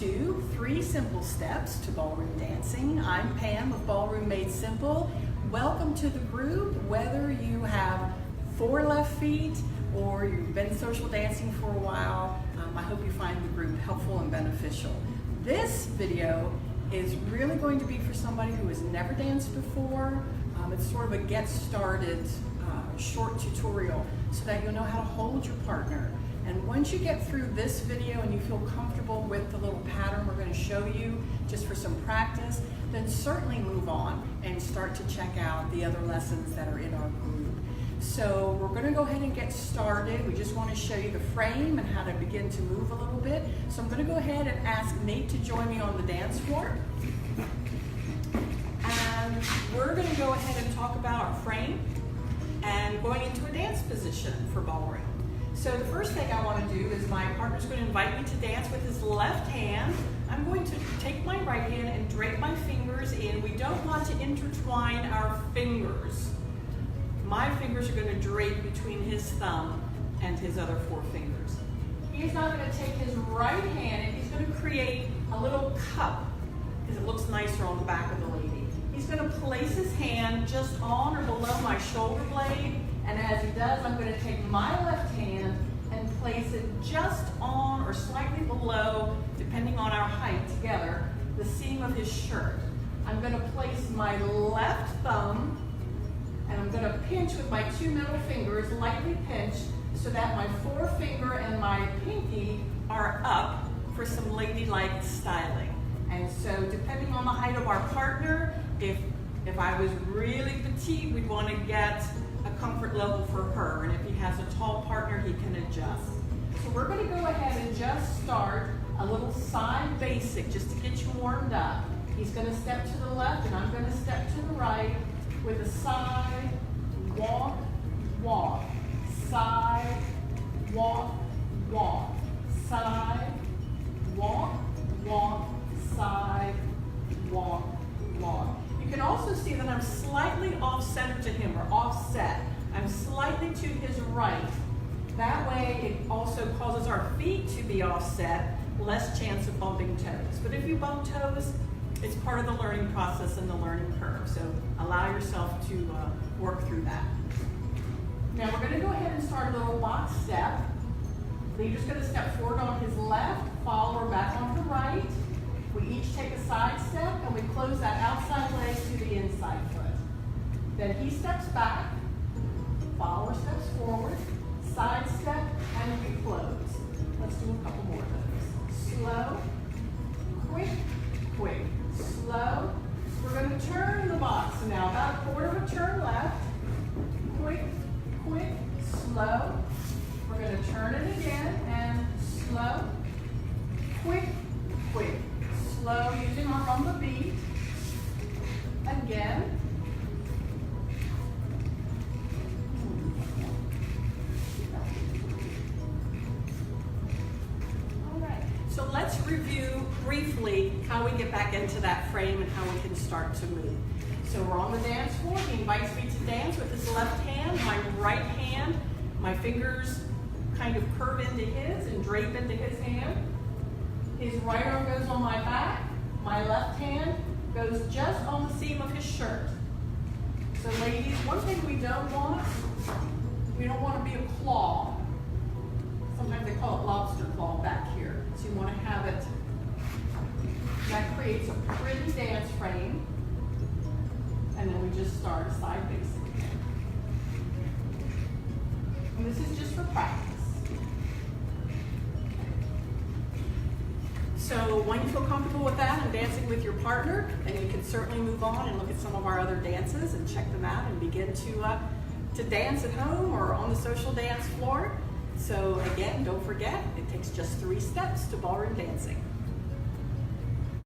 to 3 Simple Steps to Ballroom Dancing. I'm Pam of Ballroom Made Simple. Welcome to the group, whether you have 4 left feet or you've been social dancing for a while. I hope you find the group helpful and beneficial. This video is really going to be for somebody who has never danced before. It's sort of a get started short tutorial so that you'll know how to hold your partner. And once you get through this video and you feel comfortable with the little pattern we're going to show you just for some practice, then certainly move on and start to check out the other lessons that are in our group. So we're going to go ahead and get started. We just want to show you the frame and how to begin to move a little bit. So I'm going to go ahead and ask Nate to join me on the dance floor. And we're going to go ahead and talk about our frame and going into a dance position for ballroom. So the first thing I want to do is my partner's going to invite me to dance with his left hand. I'm going to take my right hand and drape my fingers in. We don't want to intertwine our fingers. My fingers are going to drape between his thumb and his other 4 fingers. He's now going to take his right hand and he's going to create a little cup because it looks nicer on the back of the lady. He's going to place his hand just on or below my shoulder blade. And as he does, I'm going to take my left hand and place it just on or slightly below, depending on our height together, the seam of his shirt. I'm going to place my left thumb and I'm going to pinch with my 2 middle fingers, lightly pinch, so that my forefinger and my pinky are up for some ladylike styling. And so depending on the height of our partner, if I was really petite, we'd want to get a comfort level for her, and if he has a tall partner, he can adjust. So we're going to go ahead and just start a little side basic just to get you warmed up. He's going to step to the left and I'm going to step to the right with a side, walk, walk, side, walk, walk, side, walk, walk, side, walk, walk. You can also see that I'm slightly off-center to him, or offset. I'm slightly to his right. That way it also causes our feet to be offset, less chance of bumping toes. But if you bump toes, it's part of the learning process and the learning curve. So allow yourself to work through that. Now we're going to go ahead and start a little box step. Leader's going to step forward on his left, follower back on the right. We each take a side step and we close that outside leg to the inside foot. Then he steps back, follower steps forward, side step, and we close. Let's do a couple more of those. Slow, quick, quick, slow. We're going to turn the box now, about a quarter of a turn left. Quick, quick, slow. We're going to turn it again and slow, quick, quick. Slow, using our rumba beat. Again. All right. So let's review briefly how we get back into that frame and how we can start to move. So we're on the dance floor. He invites me to dance with his left hand. My right hand, my fingers kind of curve into his and drape into his hand. His right arm goes on my back. My left hand goes just on the seam of his shirt. So ladies, one thing we don't want to be a claw. Sometimes they call it lobster claw back here. So you want to have it, that creates a pretty dance frame. And then we just start a side basic. And this is just for practice. So when you feel comfortable with that and dancing with your partner, then you can certainly move on and look at some of our other dances and check them out and begin to dance at home or on the social dance floor. So again, don't forget, it takes just 3 steps to ballroom dancing.